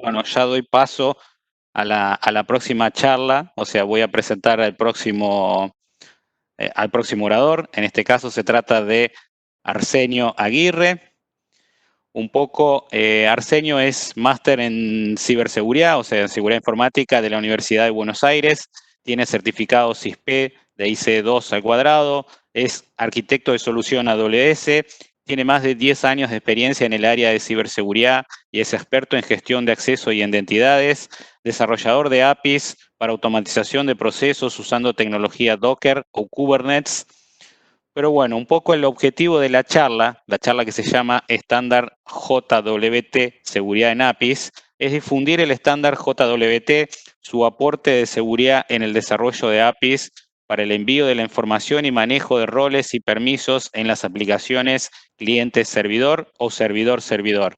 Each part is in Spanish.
Bueno, ya doy paso a la próxima charla, o sea, voy a presentar al próximo orador. En este caso se trata de Arsenio Aguirre. Un poco, Arsenio es máster en ciberseguridad, o sea, en seguridad informática de la Universidad de Buenos Aires. Tiene certificado CISP de IC2 al cuadrado. Es arquitecto de solución AWS. Tiene más de 10 años de experiencia en el área de ciberseguridad y es experto en gestión de acceso y identidades. Desarrollador de APIs para automatización de procesos usando tecnología Docker o Kubernetes. Pero bueno, un poco el objetivo de la charla que se llama Estándar JWT, Seguridad en APIs, es difundir el estándar JWT, su aporte de seguridad en el desarrollo de APIs para el envío de la información y manejo de roles y permisos en las aplicaciones cliente-servidor o servidor-servidor.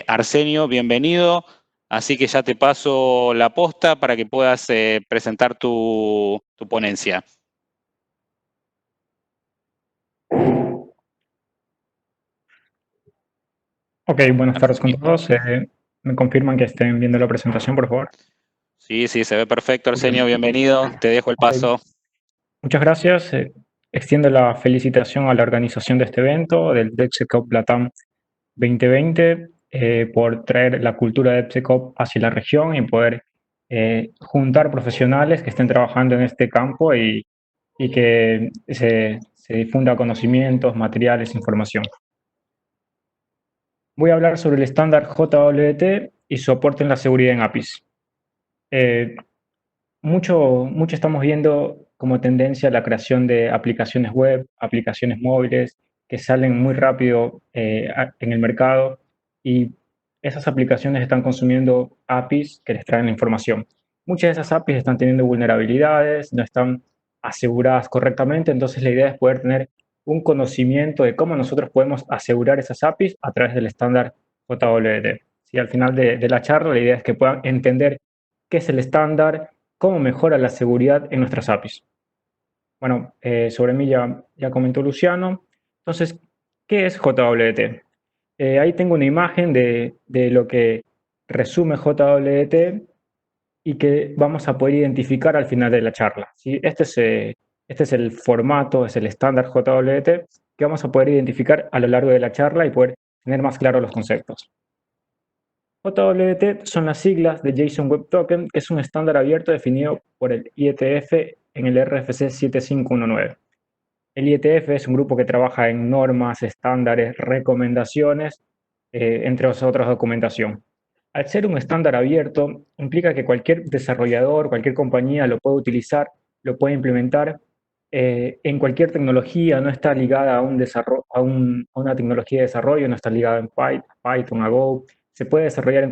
Arsenio, bienvenido. Así que ya te paso la posta para que puedas presentar tu ponencia. Ok, buenas tardes con todos. ¿Me confirman que estén viendo la presentación, por favor? Sí, se ve perfecto, Ok, Arsenio, bienvenido. Te dejo el ok. paso. Muchas gracias. Extiendo la felicitación a la organización de este evento, del DevSecOps Latam 2020, por traer la cultura de DevSecOps hacia la región y poder juntar profesionales que estén trabajando en este campo y que se difunda conocimientos, materiales, información. Voy a hablar sobre el estándar JWT y su aporte en la seguridad en APIs. Mucho estamos viendo como tendencia la creación de aplicaciones web, aplicaciones móviles que salen muy rápido en el mercado y esas aplicaciones están consumiendo APIs que les traen la información. Muchas de esas APIs están teniendo vulnerabilidades, no están aseguradas correctamente, entonces la idea es poder tener un conocimiento de cómo nosotros podemos asegurar esas APIs a través del estándar JWT. Sí, al final de la charla la idea es que puedan entender qué es el estándar, cómo mejora la seguridad en nuestras APIs. Bueno, sobre mí ya comentó Luciano. Entonces, ¿qué es JWT? Ahí tengo una imagen de lo que resume JWT y que vamos a poder identificar al final de la charla. ¿Sí? Este es el formato, es el estándar JWT que vamos a poder identificar a lo largo de la charla y poder tener más claros los conceptos. JWT son las siglas de JSON Web Token, que es un estándar abierto definido por el IETF en el RFC 7519. El IETF es un grupo que trabaja en normas, estándares, recomendaciones, entre otras documentación. Al ser un estándar abierto, implica que cualquier desarrollador, cualquier compañía lo puede utilizar, lo puede implementar en cualquier tecnología, no está ligada a, a una tecnología de desarrollo, no está ligada en Python, a Go, se puede desarrollar en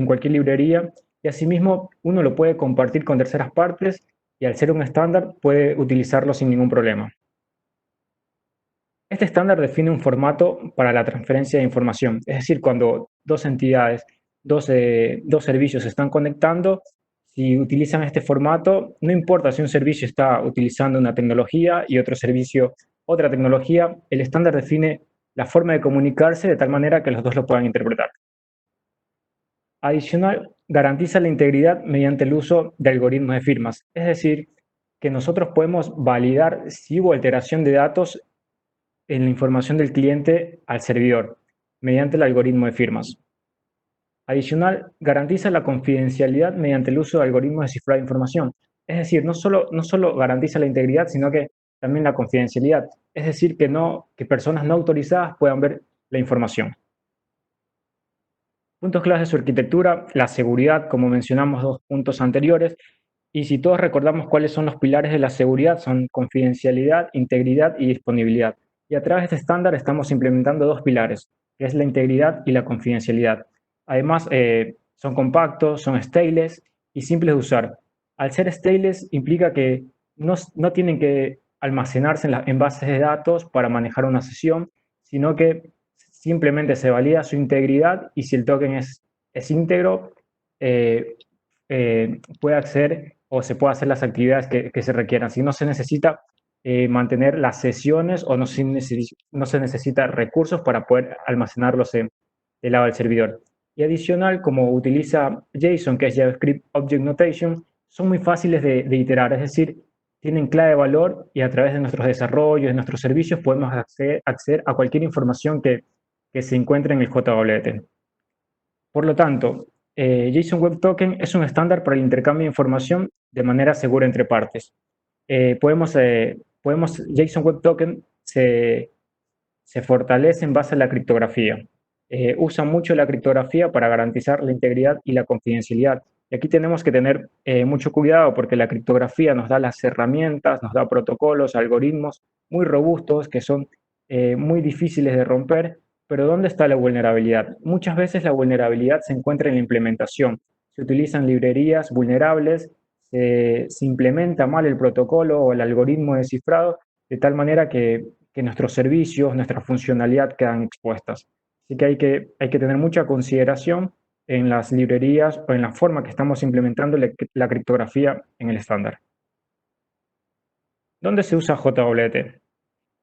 cualquier librería y asimismo uno lo puede compartir con terceras partes y al ser un estándar puede utilizarlo sin ningún problema. Este estándar define un formato para la transferencia de información, es decir, cuando dos entidades, dos servicios se están conectando, si utilizan este formato, no importa si un servicio está utilizando una tecnología y otro servicio otra tecnología, el estándar define la forma de comunicarse de tal manera que los dos lo puedan interpretar. Adicional, garantiza la integridad mediante el uso de algoritmos de firmas, es decir, que nosotros podemos validar si hubo alteración de datos en la información del cliente al servidor mediante el algoritmo de firmas. Adicional, garantiza la confidencialidad mediante el uso de algoritmos de cifrado de información. Es decir, no solo garantiza la integridad, sino que también la confidencialidad. Es decir, que personas no autorizadas puedan ver la información. Puntos claves de su arquitectura, la seguridad, como mencionamos dos puntos anteriores, y si todos recordamos cuáles son los pilares de la seguridad, son confidencialidad, integridad y disponibilidad. Y a través de este estándar estamos implementando dos pilares, que es la integridad y la confidencialidad. Además, son compactos, son stateless y simples de usar. Al ser stateless implica que no tienen que almacenarse en bases de datos para manejar una sesión, sino que simplemente se valida su integridad y si el token es íntegro, eh, puede acceder o se puede hacer las actividades que se requieran. Si no se necesita mantener las sesiones o no se necesita recursos para poder almacenarlos del lado del servidor. Y adicional, como utiliza JSON, que es JavaScript Object Notation, son muy fáciles de iterar, es decir, tienen clave de valor y a través de nuestros desarrollos, de nuestros servicios, podemos acceder a cualquier información que se encuentre en el JWT. Por lo tanto, JSON Web Token es un estándar para el intercambio de información de manera segura entre partes. JSON Web Token se fortalece en base a la criptografía. Usa mucho la criptografía para garantizar la integridad y la confidencialidad. Y aquí tenemos que tener mucho cuidado porque la criptografía nos da las herramientas, nos da protocolos, algoritmos muy robustos que son muy difíciles de romper. Pero ¿dónde está la vulnerabilidad? Muchas veces la vulnerabilidad se encuentra en la implementación. Se utilizan librerías vulnerables, se implementa mal el protocolo o el algoritmo de cifrado de tal manera que nuestros servicios, nuestra funcionalidad quedan expuestas. Así que hay que tener mucha consideración en las librerías o en la forma que estamos implementando la criptografía en el estándar. ¿Dónde se usa JWT?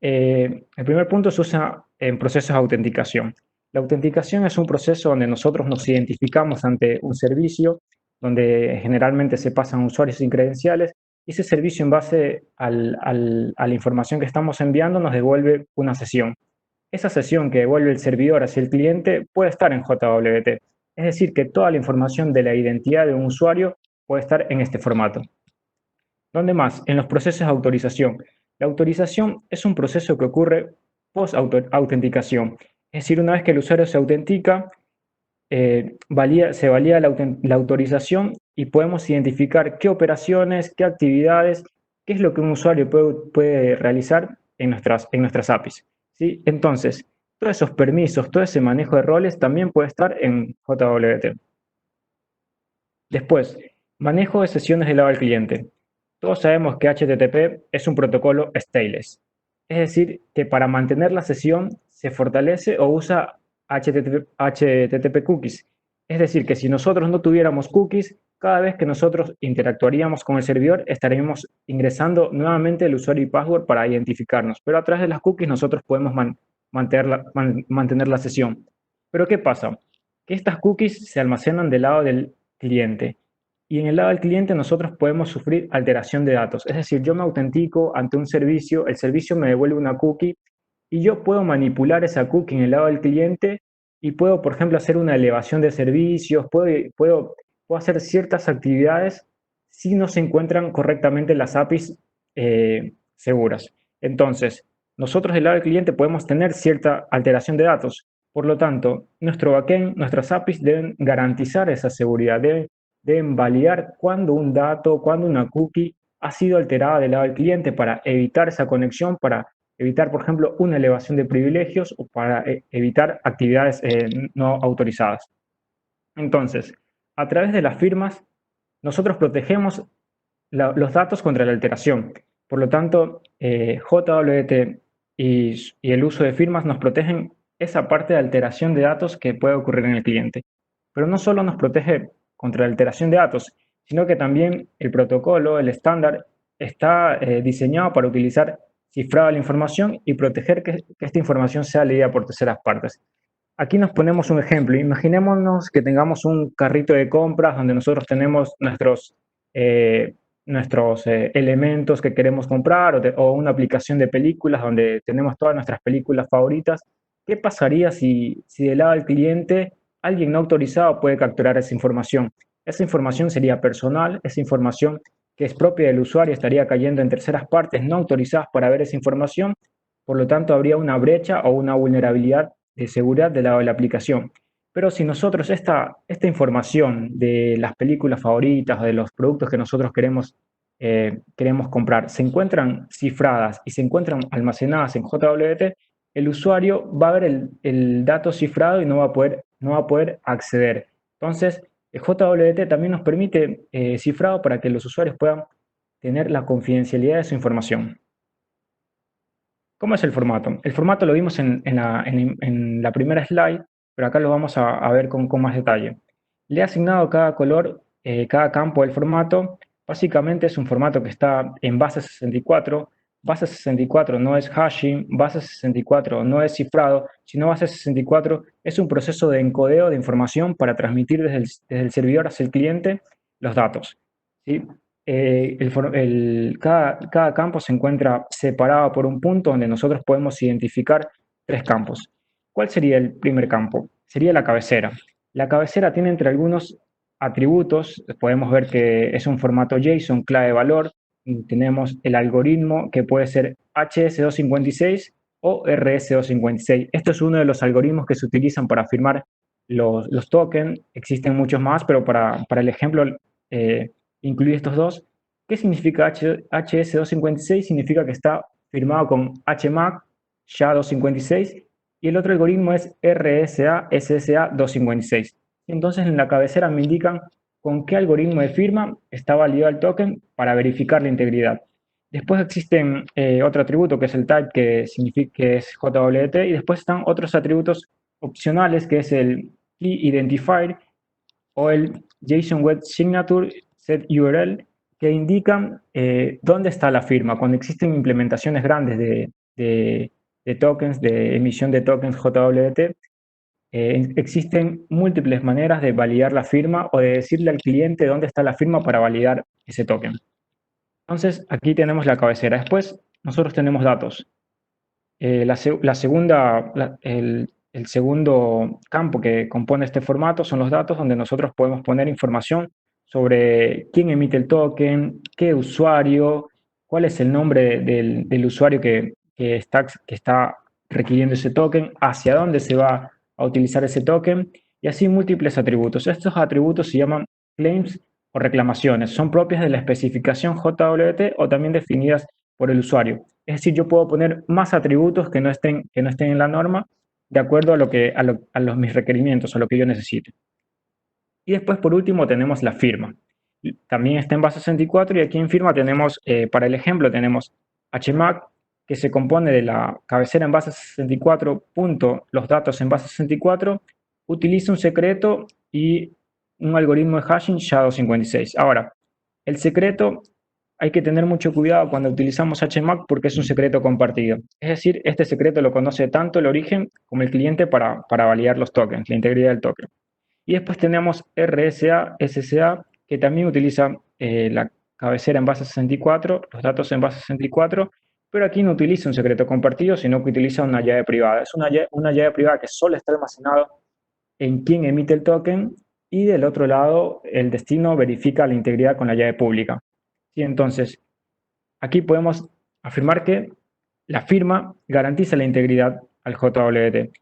El primer punto se usa en procesos de autenticación. La autenticación es un proceso donde nosotros nos identificamos ante un servicio, donde generalmente se pasan usuarios sin credenciales, y ese servicio en base a la información que estamos enviando nos devuelve una sesión. Esa sesión que devuelve el servidor hacia el cliente puede estar en JWT. Es decir, que toda la información de la identidad de un usuario puede estar en este formato. ¿Dónde más? En los procesos de autorización. La autorización es un proceso que ocurre post-autenticación. Es decir, una vez que el usuario se autentica, se valida la autorización y podemos identificar qué operaciones, qué actividades, qué es lo que un usuario puede realizar en nuestras APIs. ¿Sí? Entonces, todos esos permisos, todo ese manejo de roles también puede estar en JWT. Después, manejo de sesiones del lado del cliente. Todos sabemos que HTTP es un protocolo stateless. Es decir, que para mantener la sesión se fortalece o usa HTTP cookies. Es decir, que si nosotros no tuviéramos cookies, cada vez que nosotros interactuaríamos con el servidor, estaríamos ingresando nuevamente el usuario y password para identificarnos. Pero a través de las cookies nosotros podemos mantener la sesión. Pero ¿qué pasa? Que estas cookies se almacenan del lado del cliente. Y en el lado del cliente nosotros podemos sufrir alteración de datos. Es decir, yo me autentico ante un servicio, el servicio me devuelve una cookie y yo puedo manipular esa cookie en el lado del cliente y puedo, por ejemplo, hacer una elevación de servicios, puedo hacer ciertas actividades si no se encuentran correctamente las APIs seguras. Entonces, nosotros del lado del cliente podemos tener cierta alteración de datos. Por lo tanto, nuestro backend, nuestras APIs deben garantizar esa seguridad, deben validar cuándo un dato, cuándo una cookie ha sido alterada del lado del cliente para evitar esa conexión, para evitar, por ejemplo, una elevación de privilegios o para evitar actividades no autorizadas. Entonces, a través de las firmas, nosotros protegemos los datos contra la alteración. Por lo tanto, JWT y el uso de firmas nos protegen esa parte de alteración de datos que puede ocurrir en el cliente. Pero no solo nos protege contra la alteración de datos, sino que también el protocolo, el estándar, está diseñado para utilizar cifrado la información y proteger que esta información sea leída por terceras partes. Aquí nos ponemos un ejemplo. Imaginémonos que tengamos un carrito de compras donde nosotros tenemos nuestros elementos que queremos comprar o una aplicación de películas donde tenemos todas nuestras películas favoritas. ¿Qué pasaría si del lado del cliente alguien no autorizado puede capturar esa información? Esa información sería personal, esa información que es propia del usuario estaría cayendo en terceras partes no autorizadas para ver esa información. Por lo tanto, habría una brecha o una vulnerabilidad de seguridad del lado de la aplicación. Pero si nosotros esta información de las películas favoritas o de los productos que nosotros queremos comprar se encuentran cifradas y se encuentran almacenadas en JWT, el usuario va a ver el dato cifrado y no va a poder acceder. Entonces, el JWT también nos permite cifrado para que los usuarios puedan tener la confidencialidad de su información. ¿Cómo es el formato? El formato lo vimos en la primera slide, pero acá lo vamos a ver con más detalle. Le he asignado cada color, cada campo del formato. Básicamente es un formato que está en base 64. base 64 no es hashing, base 64 no es cifrado, sino base 64 es un proceso de encodeo de información para transmitir desde el servidor hacia el cliente los datos. ¿Sí? Cada campo se encuentra separado por un punto donde nosotros podemos identificar tres campos. ¿Cuál sería el primer campo? Sería la cabecera. La cabecera tiene entre algunos atributos, podemos ver que es un formato JSON clave valor. Tenemos el algoritmo que puede ser HS256 o RS256. Esto es uno de los algoritmos que se utilizan para firmar los tokens. Existen muchos más, pero para el ejemplo incluir estos dos. ¿Qué significa HS256? Significa que está firmado con HMAC SHA-256 y el otro algoritmo es RSA SSA-256. Entonces en la cabecera me indican con qué algoritmo de firma está validado el token para verificar la integridad. Después existen otro atributo que es el type, que significa que es JWT, y después están otros atributos opcionales que es el key identifier o el JSON Web Signature Set URL, que indican dónde está la firma. Cuando existen implementaciones grandes de tokens, de emisión de tokens JWT, existen múltiples maneras de validar la firma o de decirle al cliente dónde está la firma para validar ese token. Entonces, aquí tenemos la cabecera. Después, nosotros tenemos datos. El segundo campo que compone este formato son los datos, donde nosotros podemos poner información sobre quién emite el token, qué usuario, cuál es el nombre del usuario que está requiriendo ese token, hacia dónde se va a utilizar ese token, y así múltiples atributos. Estos atributos se llaman claims o reclamaciones. Son propias de la especificación JWT o también definidas por el usuario. Es decir, yo puedo poner más atributos que no estén en la norma de acuerdo a mis requerimientos, a lo que yo necesite. Y después, por último, tenemos la firma. También está en base 64 y aquí en firma tenemos, para el ejemplo, tenemos HMAC, que se compone de la cabecera en base 64, los datos en base 64, utiliza un secreto y un algoritmo de hashing SHA-256. Ahora, el secreto hay que tener mucho cuidado cuando utilizamos HMAC porque es un secreto compartido. Es decir, este secreto lo conoce tanto el origen como el cliente para validar los tokens, la integridad del token. Y después tenemos RSA, SSA, que también utiliza la cabecera en base 64, los datos en base 64, pero aquí no utiliza un secreto compartido, sino que utiliza una llave privada. Es una llave privada que solo está almacenado en quien emite el token y del otro lado el destino verifica la integridad con la llave pública. ¿Sí? Entonces, aquí podemos afirmar que la firma garantiza la integridad al JWT.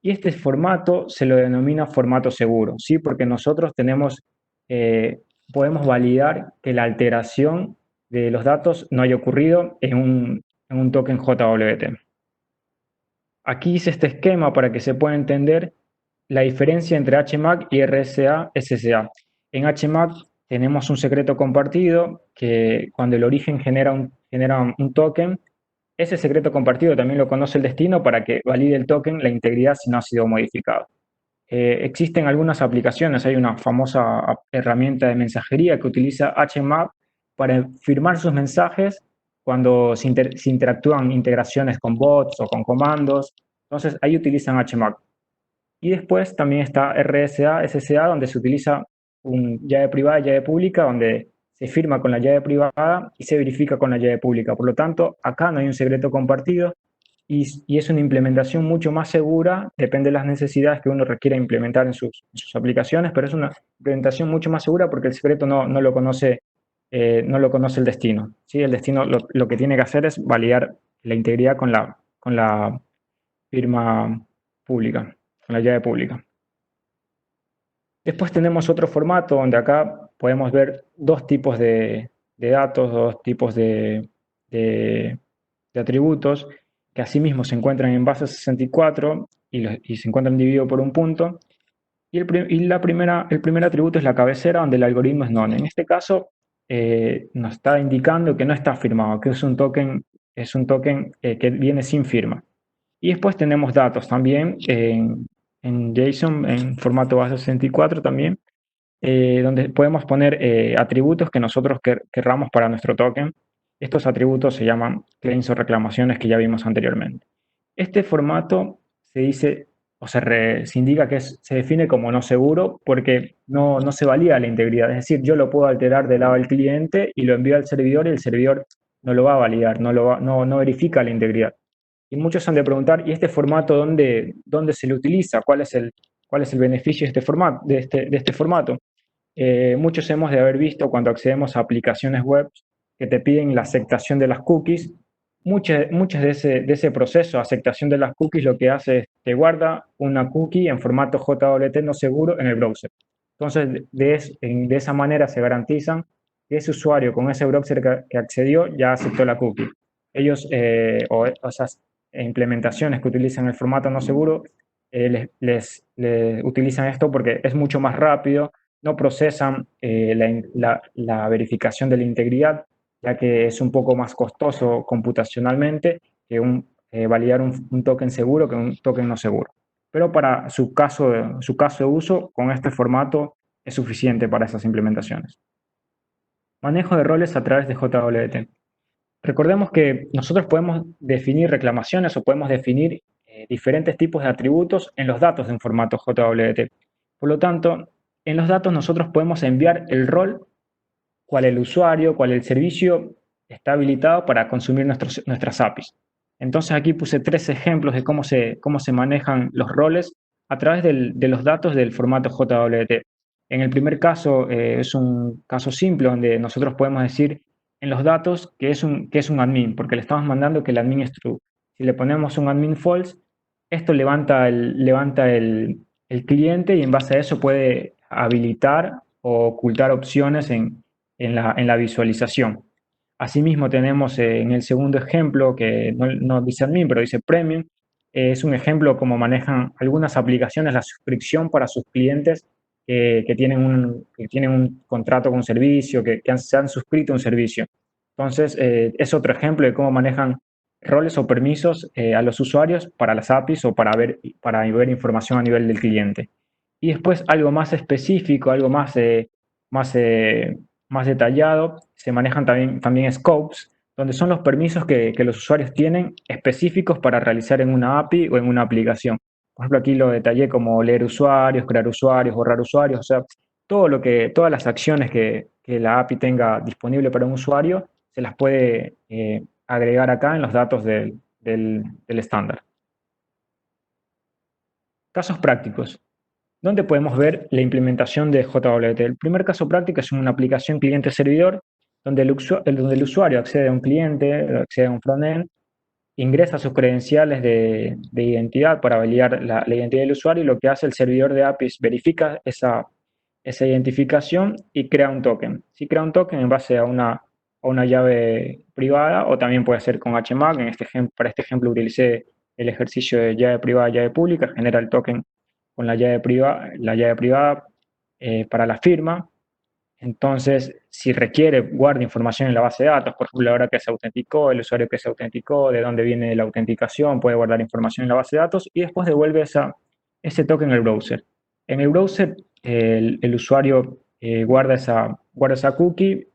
Y este formato se lo denomina formato seguro, ¿sí? Porque nosotros podemos validar que la alteración de los datos no haya ocurrido en un token JWT. Aquí hice este esquema para que se pueda entender la diferencia entre HMAC y RSA-SSA. En HMAC tenemos un secreto compartido que cuando el origen genera un token, ese secreto compartido también lo conoce el destino para que valide el token la integridad si no ha sido modificado. Existen algunas aplicaciones, hay una famosa herramienta de mensajería que utiliza HMAP para firmar sus mensajes cuando se interactúan integraciones con bots o con comandos. Entonces ahí utilizan HMAP. Y después también está RSA, SSA, donde se utiliza un llave privada y llave pública, donde se firma con la llave privada y se verifica con la llave pública. Por lo tanto, acá no hay un secreto compartido y es una implementación mucho más segura, depende de las necesidades que uno requiera implementar en sus aplicaciones, pero es una implementación mucho más segura porque el secreto no lo conoce el destino. ¿Sí? El destino lo que tiene que hacer es validar la integridad con la firma pública, con la llave pública. Después tenemos otro formato donde acá podemos ver dos tipos de datos, dos tipos de atributos que asimismo se encuentran en base 64 y se encuentran divididos por un punto. Y el primer atributo es la cabecera, donde el algoritmo es none. En este caso nos está indicando que no está firmado, que es un token que viene sin firma. Y después tenemos datos también en JSON, en formato base 64 también, donde podemos poner atributos que nosotros querramos para nuestro token. Estos atributos se llaman claims o reclamaciones que ya vimos anteriormente. Este formato se dice o se indica que se define como no seguro porque no se valida la integridad. Es decir, yo lo puedo alterar del lado del cliente y lo envío al servidor y el servidor no lo va a validar, no verifica la integridad. Y muchos han de preguntar, ¿y este formato dónde se le utiliza? ¿Cuál es el beneficio de este formato? De este formato? Muchos hemos de haber visto cuando accedemos a aplicaciones web que te piden la aceptación de las cookies. Muchas de ese proceso de aceptación de las cookies lo que hace es te guarda una cookie en formato JWT no seguro en el browser. Entonces, de esa manera se garantizan que ese usuario con ese browser que accedió ya aceptó la cookie. Ellos, o esas implementaciones que utilizan el formato no seguro, les utilizan esto porque es mucho más rápido, no procesan la verificación de la integridad, ya que es un poco más costoso computacionalmente que validar un token seguro que un token no seguro. Pero para su caso de uso, con este formato es suficiente para esas implementaciones. Manejo de roles a través de JWT. Recordemos que nosotros podemos definir reclamaciones o podemos definir diferentes tipos de atributos en los datos de un formato JWT. Por lo tanto, en los datos nosotros podemos enviar el rol, cuál el usuario, cuál el servicio está habilitado para consumir nuestras APIs. Entonces aquí puse 3 ejemplos de cómo se manejan los roles a través de los datos del formato JWT. En el primer caso es un caso simple donde nosotros podemos decir en los datos que es un admin, porque le estamos mandando que el admin es true. Si le ponemos un admin false, esto levanta el cliente y en base a eso puede habilitar o ocultar opciones en la visualización. Asimismo tenemos en el segundo ejemplo, que no dice admin, pero dice premium, es un ejemplo cómo manejan algunas aplicaciones la suscripción para sus clientes que tienen un contrato con un servicio, se han suscrito a un servicio. Entonces, es otro ejemplo de cómo manejan roles o permisos a los usuarios para las APIs o para ver información a nivel del cliente. Y después algo más específico, algo más, más detallado, se manejan también scopes, donde son los permisos que los usuarios tienen específicos para realizar en una API o en una aplicación. Por ejemplo, aquí lo detallé como leer usuarios, crear usuarios, borrar usuarios, o sea, todas las acciones que la API tenga disponible para un usuario, se las puede agregar acá en los datos del estándar. Casos prácticos. ¿Dónde podemos ver la implementación de JWT? El primer caso práctico es una aplicación cliente-servidor, donde el usuario accede a un cliente, accede a un frontend, ingresa sus credenciales de identidad para validar la identidad del usuario y lo que hace el servidor de APIs verifica esa identificación y crea un token. Si crea un token en base a una llave privada o también puede ser con HMAC. Para este ejemplo utilicé el ejercicio de llave privada, llave pública, genera el token con la llave privada para la firma. Entonces, si requiere, guarda información en la base de datos, por ejemplo, la hora que se autenticó, el usuario que se autenticó, de dónde viene la autenticación, puede guardar información en la base de datos y después devuelve ese token en el browser. En el browser, el usuario guarda esa cookie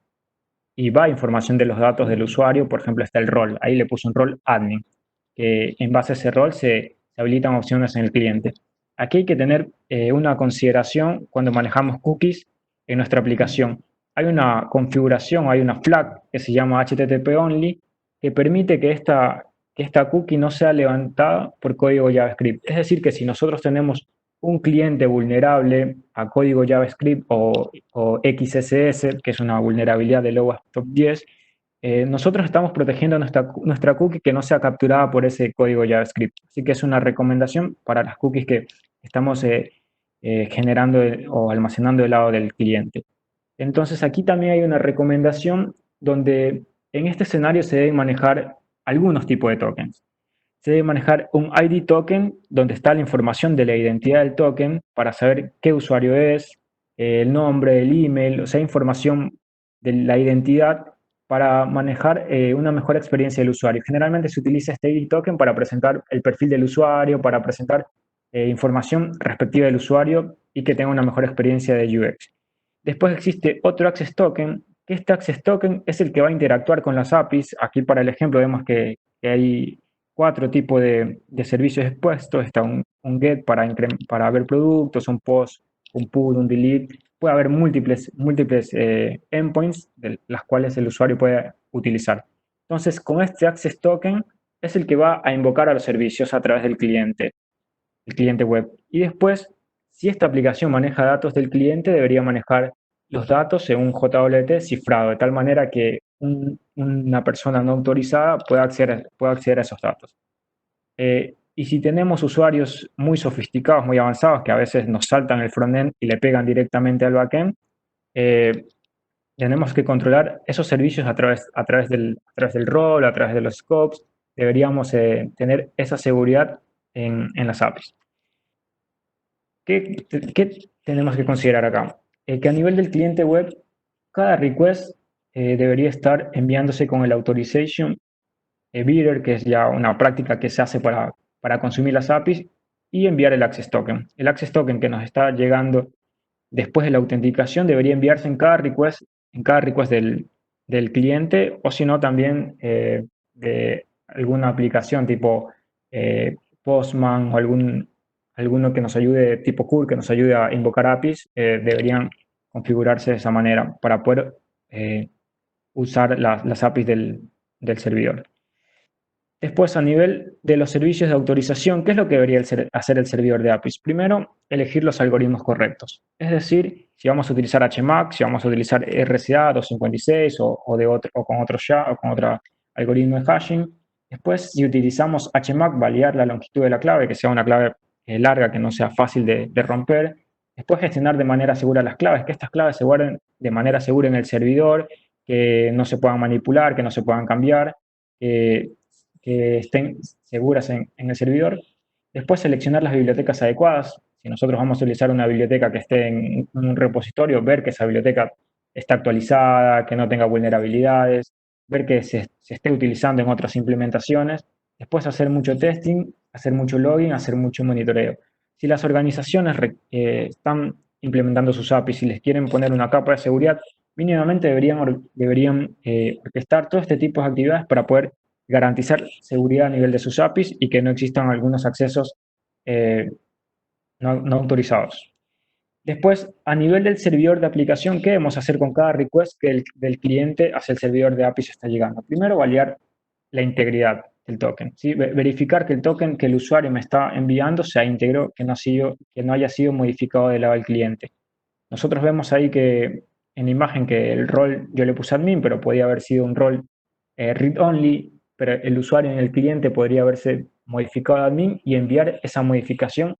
y va información de los datos del usuario, por ejemplo, está el rol, ahí le puso un rol admin, que en base a ese rol se habilitan opciones en el cliente. Aquí hay que tener una consideración cuando manejamos cookies en nuestra aplicación. Hay una configuración, hay una flag que se llama HTTP only, que permite que esta cookie no sea levantada por código JavaScript. Es decir, que si nosotros tenemos un cliente vulnerable a código JavaScript o XSS, que es una vulnerabilidad del OWASP Top 10, nosotros estamos protegiendo nuestra cookie que no sea capturada por ese código JavaScript. Así que es una recomendación para las cookies que estamos generando o almacenando del lado del cliente. Entonces aquí también hay una recomendación donde en este escenario se deben manejar algunos tipos de tokens. Se debe manejar un ID token donde está la información de la identidad del token para saber qué usuario es, el nombre, el email, o sea, información de la identidad para manejar una mejor experiencia del usuario. Generalmente se utiliza este ID token para presentar el perfil del usuario, para presentar información respectiva del usuario y que tenga una mejor experiencia de UX. Después existe otro access token que este Access Token es el que va a interactuar con las APIs. Aquí para el ejemplo vemos que hay 4 tipos de servicios expuestos. Está un GET para ver productos, un POST, un PUL, un DELETE. Puede haber múltiples endpoints de las cuales el usuario puede utilizar. Entonces, con este Access Token es el que va a invocar a los servicios a través del cliente, el cliente web. Y después, si esta aplicación maneja datos del cliente, debería manejar los datos en un JWT cifrado, de tal manera que una persona no autorizada pueda acceder a esos datos. Y si tenemos usuarios muy sofisticados, muy avanzados, que a veces nos saltan el frontend y le pegan directamente al backend, eh, tenemos que controlar esos servicios a través del rol, a través de los scopes. Deberíamos tener esa seguridad en las APIs. ¿Qué tenemos que considerar acá? Que a nivel del cliente web, cada request debería estar enviándose con el authorization bidder, que es ya una práctica que se hace para consumir las APIs, y enviar el access token. El access token que nos está llegando después de la autenticación debería enviarse en cada request del cliente, o si no también de alguna aplicación tipo Postman o alguno que nos ayude, tipo Curl, que nos ayude a invocar APIs. Deberían configurarse de esa manera para poder usar las APIs del servidor. Después, a nivel de los servicios de autorización, ¿qué es lo que debería hacer el servidor de APIs? Primero, elegir los algoritmos correctos. Es decir, si vamos a utilizar HMAC, si vamos a utilizar RCA 256 o con otro SHA o con otro algoritmo de hashing. Después, si utilizamos HMAC, validar la longitud de la clave, que sea una clave larga, que no sea fácil de romper. Después, gestionar de manera segura las claves, que estas claves se guarden de manera segura en el servidor, que no se puedan manipular, que no se puedan cambiar. Que estén seguras en el servidor. Después seleccionar las bibliotecas adecuadas. Si nosotros vamos a utilizar una biblioteca que esté en un repositorio, ver que esa biblioteca está actualizada, que no tenga vulnerabilidades, ver que se esté utilizando en otras implementaciones. Después hacer mucho testing, hacer mucho logging, hacer mucho monitoreo. Si las organizaciones están implementando sus APIs y les quieren poner una capa de seguridad, mínimamente deberían orquestar todo este tipo de actividades para poder garantizar seguridad a nivel de sus APIs y que no existan algunos accesos eh, no autorizados. Después, a nivel del servidor de aplicación, ¿qué debemos hacer con cada request que del cliente hacia el servidor de APIs está llegando? Primero, validar la integridad del token. ¿Sí? Verificar que el token que el usuario me está enviando sea íntegro, que no haya sido modificado del lado del cliente. Nosotros vemos ahí que en la imagen que el rol yo le puse admin, pero podía haber sido un rol read-only, pero el usuario en el cliente podría haberse modificado admin y enviar esa modificación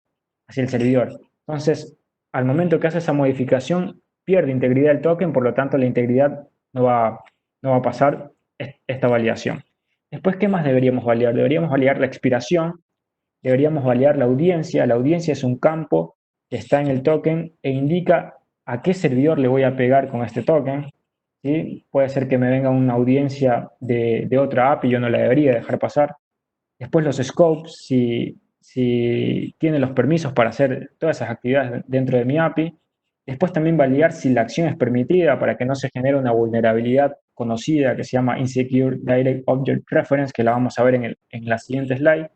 hacia el servidor. Entonces, al momento que hace esa modificación, pierde integridad el token, por lo tanto la integridad no va a pasar esta validación. Después, ¿qué más deberíamos validar? Deberíamos validar la expiración, deberíamos validar la audiencia. La audiencia es un campo que está en el token e indica a qué servidor le voy a pegar con este token. ¿Sí? Puede ser que me venga una audiencia de otra API y yo no la debería dejar pasar. Después los scopes, si tiene los permisos para hacer todas esas actividades dentro de mi API. Después también validar si la acción es permitida para que no se genere una vulnerabilidad conocida que se llama Insecure Direct Object Reference, que la vamos a ver en la siguiente slide.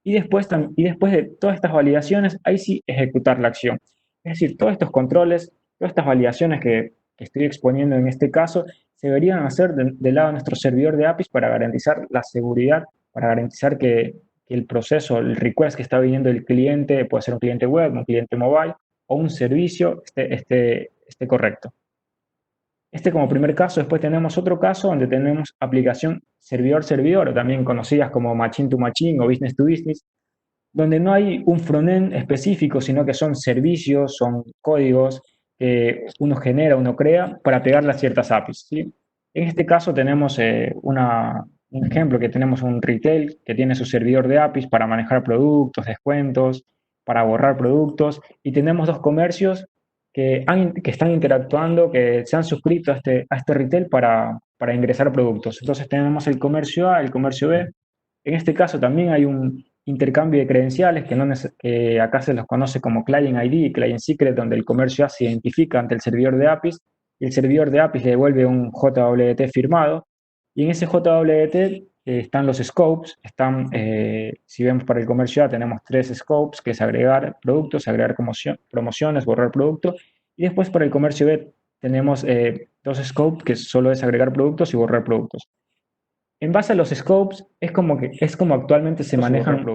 Y después de todas estas validaciones, ahí sí ejecutar la acción. Es decir, todos estos controles, todas estas validaciones que estoy exponiendo en este caso, se deberían hacer del lado de nuestro servidor de APIs para garantizar la seguridad, para garantizar que el proceso, el request que está viniendo del cliente, puede ser un cliente web, un cliente mobile o un servicio, esté correcto. Este como primer caso. Después tenemos otro caso donde tenemos aplicación servidor-servidor, o también conocidas como machine to machine o business to business, donde no hay un frontend específico, sino que son servicios, son códigos que uno genera, uno crea para pegarle a ciertas APIs. ¿Sí? En este caso tenemos un ejemplo que tenemos un retail que tiene su servidor de APIs para manejar productos, descuentos, para borrar productos, y tenemos dos comercios que están interactuando, que se han suscrito a este retail para ingresar productos. Entonces tenemos el comercio A, el comercio B. En este caso también hay un intercambio de credenciales que acá se los conoce como Client ID y Client Secret, donde el comercio A se identifica ante el servidor de APIs y el servidor de APIs le devuelve un JWT firmado, y en ese JWT están los scopes, si vemos para el comercio A, tenemos 3 scopes, que es agregar productos, agregar promociones, borrar producto, y después para el comercio B tenemos 2 scopes, que solo es agregar productos y borrar productos. En base a los scopes, es como actualmente se manejan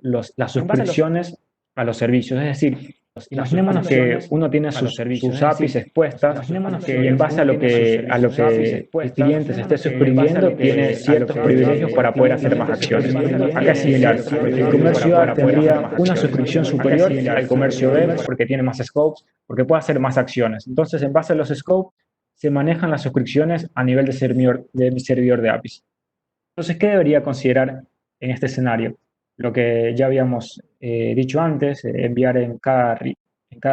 las suscripciones a los servicios. Es decir, imaginémonos que uno tiene sus APIs expuestas y en base a lo que el cliente se esté suscribiendo, tiene ciertos privilegios para poder hacer más acciones. Acá es similar. El comercio A tendría una suscripción superior al comercio B porque tiene más scopes, porque puede hacer más acciones. Entonces, en base a los scopes, se manejan las suscripciones a nivel de servidor de APIs. Entonces, ¿qué debería considerar en este escenario? Lo que ya habíamos dicho antes, enviar en cada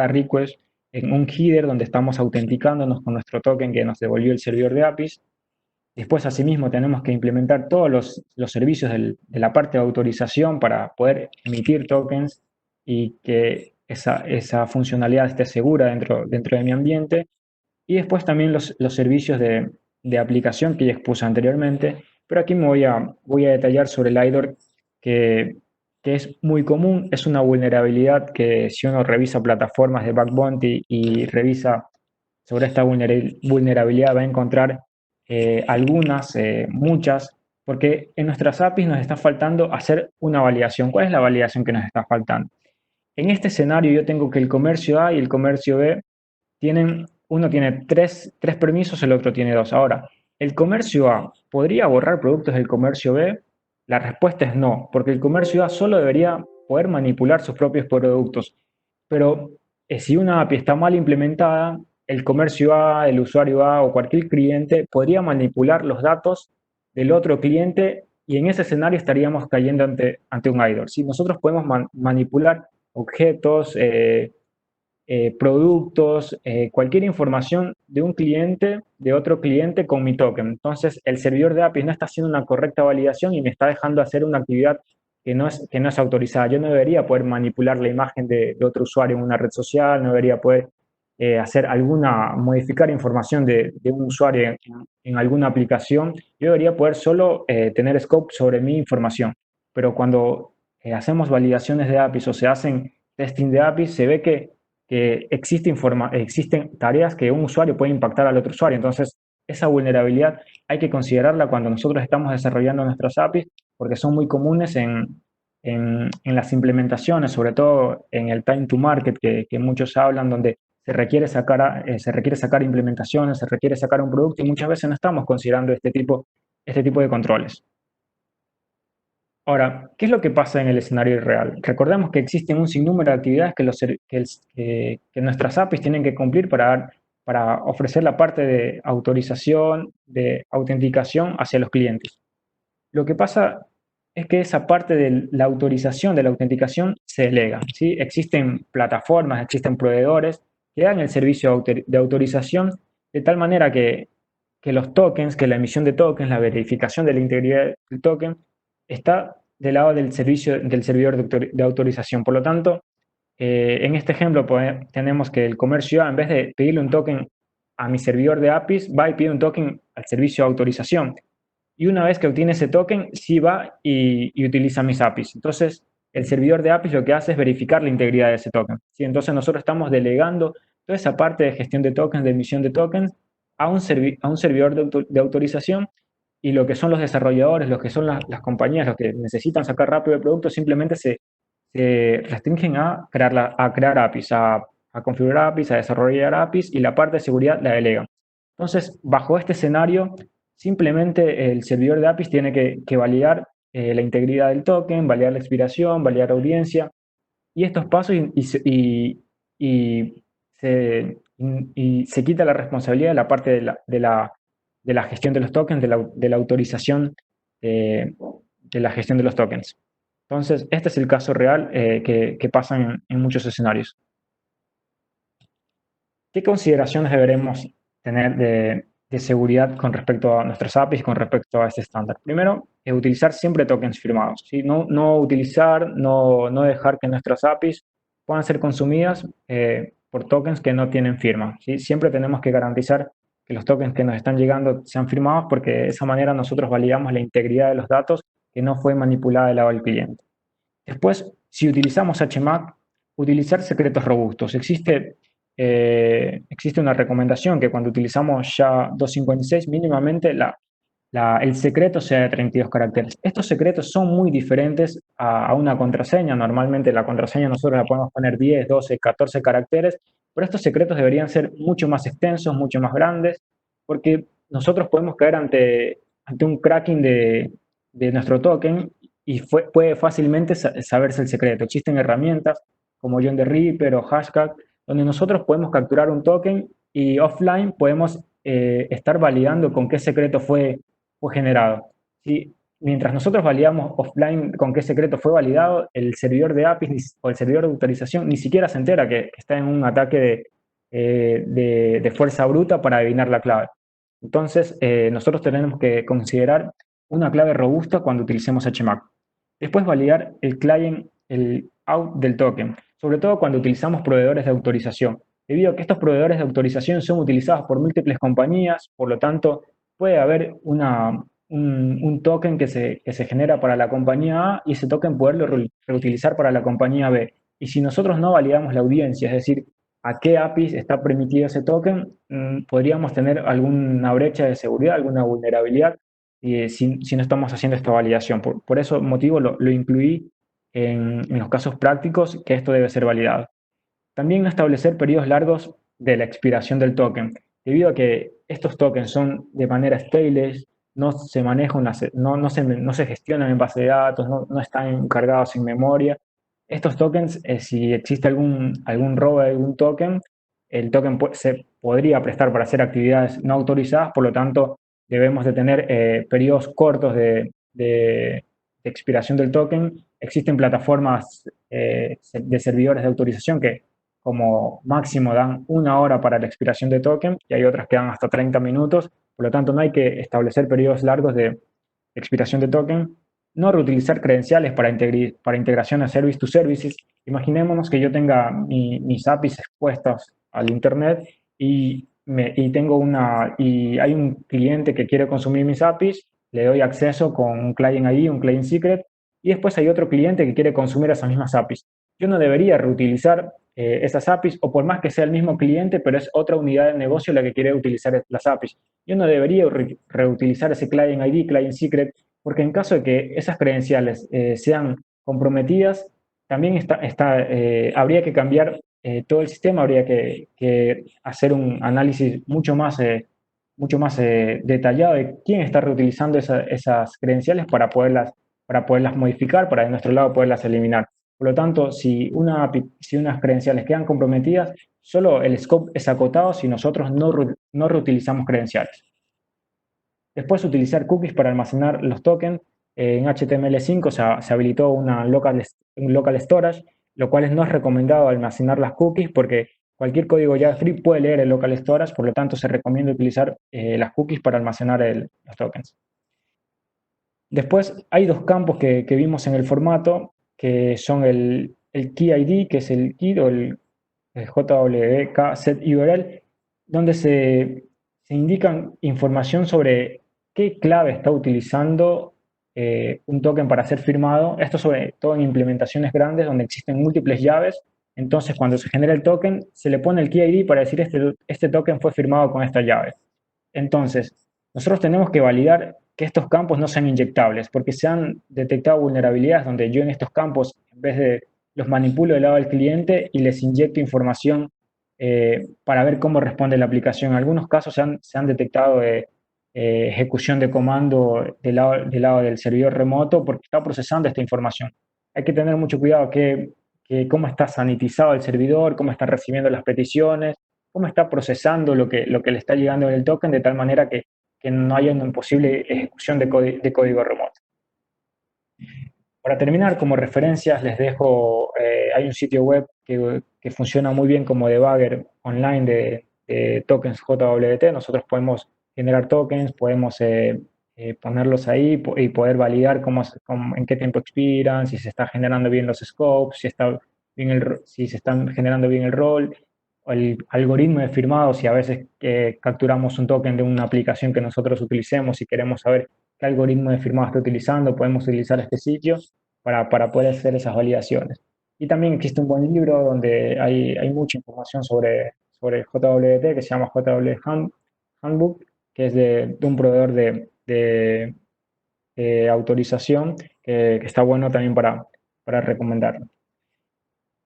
request en un header donde estamos autenticándonos con nuestro token que nos devolvió el servidor de APIs. Después, asimismo, tenemos que implementar todos los servicios de la parte de autorización para poder emitir tokens y que esa funcionalidad esté segura dentro de mi ambiente. Y después también los servicios de aplicación que ya expuse anteriormente, pero aquí voy a detallar sobre el IDOR que es muy común, es una vulnerabilidad que si uno revisa plataformas de Bug Bounty y revisa sobre esta vulnerabilidad va a encontrar muchas, porque en nuestras APIs nos está faltando hacer una validación. ¿Cuál es la validación que nos está faltando? En este escenario yo tengo que el comercio A y el comercio B uno tiene tres permisos, el otro tiene dos. Ahora, ¿el comercio A podría borrar productos del comercio B? La respuesta es no, porque el comercio A solo debería poder manipular sus propios productos. Pero si una API está mal implementada, el comercio A, el usuario A o cualquier cliente podría manipular los datos del otro cliente y en ese escenario estaríamos cayendo ante un IDOR. Si nosotros podemos manipular objetos, productos, cualquier información de un cliente, de otro cliente con mi token. Entonces, el servidor de APIs no está haciendo una correcta validación y me está dejando hacer una actividad que no es autorizada. Yo no debería poder manipular la imagen de otro usuario en una red social, no debería poder modificar información de un usuario en alguna aplicación. Yo debería poder solo tener scope sobre mi información. Pero cuando hacemos validaciones de APIs o se hacen testing de APIs, se ve que existen tareas que un usuario puede impactar al otro usuario. Entonces, esa vulnerabilidad hay que considerarla cuando nosotros estamos desarrollando nuestras APIs, porque son muy comunes en las implementaciones, sobre todo en el time to market que muchos hablan, donde se requiere sacar implementaciones, se requiere sacar un producto y muchas veces no estamos considerando este tipo de controles. Ahora, ¿qué es lo que pasa en el escenario real? Recordemos que existen un sinnúmero de actividades que nuestras APIs tienen que cumplir para ofrecer la parte de autorización, de autenticación hacia los clientes. Lo que pasa es que esa parte de la autorización, de la autenticación, se delega, ¿sí? Existen plataformas, existen proveedores que dan el servicio de autorización de tal manera que los tokens, que la emisión de tokens, la verificación de la integridad del token, está del lado del servidor de autorización. Por lo tanto, en este ejemplo tenemos que el comercio A, en vez de pedirle un token a mi servidor de APIs, va y pide un token al servicio de autorización. Y una vez que obtiene ese token, sí va y utiliza mis APIs. Entonces, el servidor de APIs lo que hace es verificar la integridad de ese token. ¿Sí? Entonces, nosotros estamos delegando toda esa parte de gestión de tokens, de emisión de tokens, a un servidor de autorización y lo que son los desarrolladores, los que son las compañías, los que necesitan sacar rápido el producto, simplemente se restringen a crear APIs, a configurar APIs, a desarrollar APIs y la parte de seguridad la delegan. Entonces, bajo este escenario, simplemente el servidor de APIs tiene que validar la integridad del token, validar la expiración, validar la audiencia y estos pasos y se quita la responsabilidad de la parte de la gestión de los tokens, de la autorización de la gestión de los tokens. Entonces, este es el caso real que pasa en muchos escenarios. ¿Qué consideraciones deberemos tener de seguridad con respecto a nuestras APIs y con respecto a este estándar? Primero, utilizar siempre tokens firmados. ¿Sí? No dejar que nuestras APIs puedan ser consumidas por tokens que no tienen firma, ¿sí? Siempre tenemos que garantizar que los tokens que nos están llegando sean firmados porque de esa manera nosotros validamos la integridad de los datos que no fue manipulada del lado del cliente. Después, si utilizamos HMAC, utilizar secretos robustos. Existe una recomendación que cuando utilizamos SHA-256 mínimamente el secreto sea de 32 caracteres. Estos secretos son muy diferentes a una contraseña. Normalmente la contraseña nosotros la podemos poner 10, 12, 14 caracteres, pero estos secretos deberían ser mucho más extensos, mucho más grandes, porque nosotros podemos caer ante un cracking de nuestro token y puede fácilmente saberse el secreto. Existen herramientas como John the Ripper o Hashcat, donde nosotros podemos capturar un token y offline podemos estar validando con qué secreto fue generado. ¿Sí? Mientras nosotros validamos offline con qué secreto fue validado, el servidor de APIs o el servidor de autorización ni siquiera se entera que está en un ataque de fuerza bruta para adivinar la clave. Entonces, nosotros tenemos que considerar una clave robusta cuando utilicemos HMAC. Después, validar el client, el out del token, sobre todo cuando utilizamos proveedores de autorización, debido a que estos proveedores de autorización son utilizados por múltiples compañías, por lo tanto, puede haber un token que se genera para la compañía A y ese token poderlo reutilizar para la compañía B. Y si nosotros no validamos la audiencia, es decir, a qué APIs está permitido ese token, podríamos tener alguna brecha de seguridad, alguna vulnerabilidad, si no estamos haciendo esta validación. Por ese motivo lo incluí en los casos prácticos que esto debe ser validado. También no establecer periodos largos de la expiración del token, debido a que estos tokens son de manera stateless, no se manejan, no se gestionan en base de datos, no están cargados en memoria. Estos tokens, si existe algún robo de algún token, el token se podría prestar para hacer actividades no autorizadas, por lo tanto debemos de tener periodos cortos de expiración del token. Existen plataformas de servidores de autorización que como máximo dan 1 hora para la expiración de token y hay otras que dan hasta 30 minutos. Por lo tanto, no hay que establecer periodos largos de expiración de token. No reutilizar credenciales para integración a service to services. Imaginémonos que yo tenga mis APIs expuestos al Internet y hay un cliente que quiere consumir mis APIs, le doy acceso con un client ID, un client secret, y después hay otro cliente que quiere consumir esas mismas APIs. Yo no debería reutilizar esas APIs, o por más que sea el mismo cliente, pero es otra unidad de negocio la que quiere utilizar las APIs. Yo no debería reutilizar ese client ID, client secret, porque en caso de que esas credenciales sean comprometidas, también habría que cambiar todo el sistema, habría que hacer un análisis mucho más detallado de quién está reutilizando esas credenciales para poderlas modificar, para de nuestro lado poderlas eliminar. Por lo tanto, si unas credenciales quedan comprometidas, solo el scope es acotado si nosotros no reutilizamos credenciales. Después, utilizar cookies para almacenar los tokens. En HTML5 se habilitó un local storage, lo cual no es recomendado almacenar las cookies porque cualquier código JavaScript puede leer el local storage, por lo tanto se recomienda utilizar las cookies para almacenar los tokens. Después hay dos campos que vimos en el formato, que son el key ID, que es el key o el JWK set URL, donde se indican información sobre qué clave está utilizando un token para ser firmado. Esto sobre todo en implementaciones grandes donde existen múltiples llaves. Entonces, cuando se genera el token, se le pone el key ID para decir este token fue firmado con esta llave. Entonces, nosotros tenemos que validar que estos campos no sean inyectables, porque se han detectado vulnerabilidades donde yo en estos campos, en vez de los manipulo del lado del cliente y les inyecto información para ver cómo responde la aplicación. En algunos casos se han detectado ejecución de comando del lado del servidor remoto porque está procesando esta información. Hay que tener mucho cuidado cómo está sanitizado el servidor, cómo está recibiendo las peticiones, cómo está procesando lo que le está llegando en el token de tal manera que no haya una posible ejecución de código remoto. Para terminar, como referencias les dejo, hay un sitio web que funciona muy bien como debugger online de tokens JWT. Nosotros podemos generar tokens, podemos ponerlos ahí y poder validar en qué tiempo expiran, si se está generando bien los scopes, si se están generando bien el rol. el algoritmo de firmado, si a veces capturamos un token de una aplicación que nosotros utilicemos y queremos saber qué algoritmo de firmado está utilizando, podemos utilizar este sitio para poder hacer esas validaciones. Y también existe un buen libro donde hay mucha información sobre JWT que se llama JWT Handbook, que es de un proveedor de autorización que está bueno también para recomendarlo.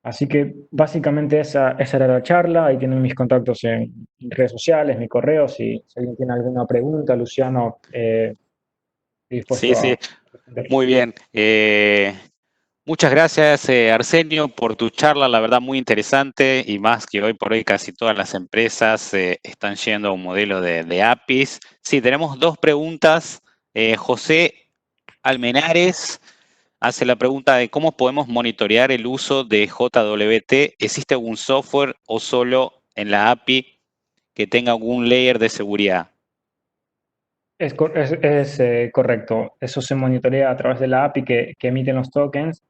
Así que básicamente esa era la charla. Ahí tienen mis contactos en redes sociales, mi correo. Si alguien tiene alguna pregunta, Luciano, estoy Sí, dispuesto sí, a responder. muy bien. Muchas gracias, Arsenio, por tu charla, la verdad muy interesante y más que hoy por hoy casi todas las empresas están yendo a un modelo de APIs. Sí, tenemos dos preguntas. José Almenares hace la pregunta de cómo podemos monitorear el uso de JWT. ¿Existe algún software o solo en la API que tenga algún layer de seguridad? Es correcto. Eso se monitorea a través de la API que emiten los tokens.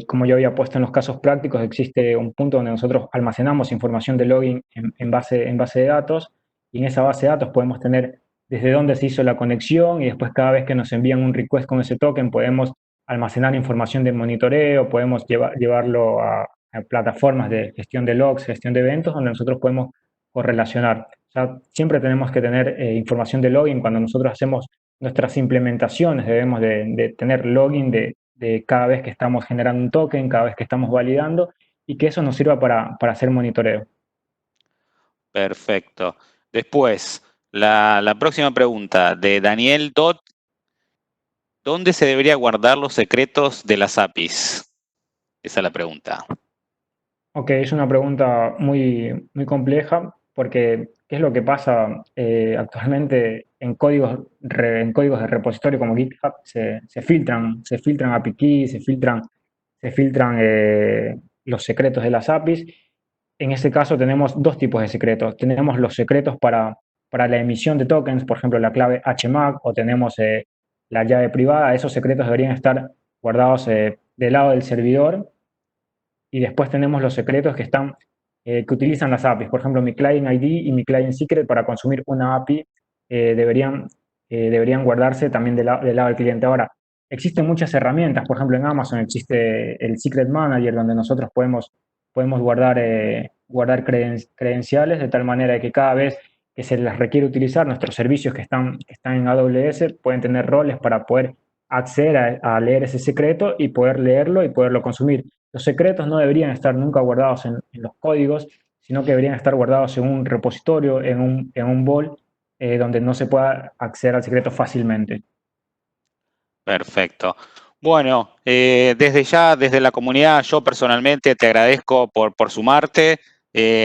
Como yo había puesto en los casos prácticos, existe un punto donde nosotros almacenamos información de login en base de datos, y en esa base de datos podemos tener desde dónde se hizo la conexión, y después cada vez que nos envían un request con ese token podemos almacenar información de monitoreo, podemos llevarlo a plataformas de gestión de logs, gestión de eventos, donde nosotros podemos correlacionar. O sea, siempre tenemos que tener información de login. Cuando nosotros hacemos nuestras implementaciones debemos de tener login de cada vez que estamos generando un token, cada vez que estamos validando, y que eso nos sirva para hacer monitoreo. Perfecto. Después, la próxima pregunta de Daniel Dot. ¿Dónde se debería guardar los secretos de las APIs? Esa es la pregunta. Ok, es una pregunta muy compleja porque ¿qué es lo que pasa actualmente en códigos de repositorio como GitHub? Se filtran API keys, se filtran los secretos de las APIs. En este caso tenemos dos tipos de secretos. Tenemos los secretos para la emisión de tokens, por ejemplo, la clave HMAC, o tenemos la llave privada. Esos secretos deberían estar guardados del lado del servidor. Y después tenemos los secretos que utilizan las APIs. Por ejemplo, mi client ID y mi client secret para consumir una API deberían guardarse también del lado del cliente. Ahora, existen muchas herramientas. Por ejemplo, en Amazon existe el Secret Manager, donde nosotros podemos guardar credenciales de tal manera que cada vez que se les requiere utilizar nuestros servicios que están en AWS, pueden tener roles para poder acceder a leer ese secreto y poder leerlo y poderlo consumir. Los secretos no deberían estar nunca guardados en los códigos, sino que deberían estar guardados en un repositorio, en un vault, donde no se pueda acceder al secreto fácilmente. Perfecto. Bueno, desde ya, desde la comunidad, yo personalmente te agradezco por sumarte.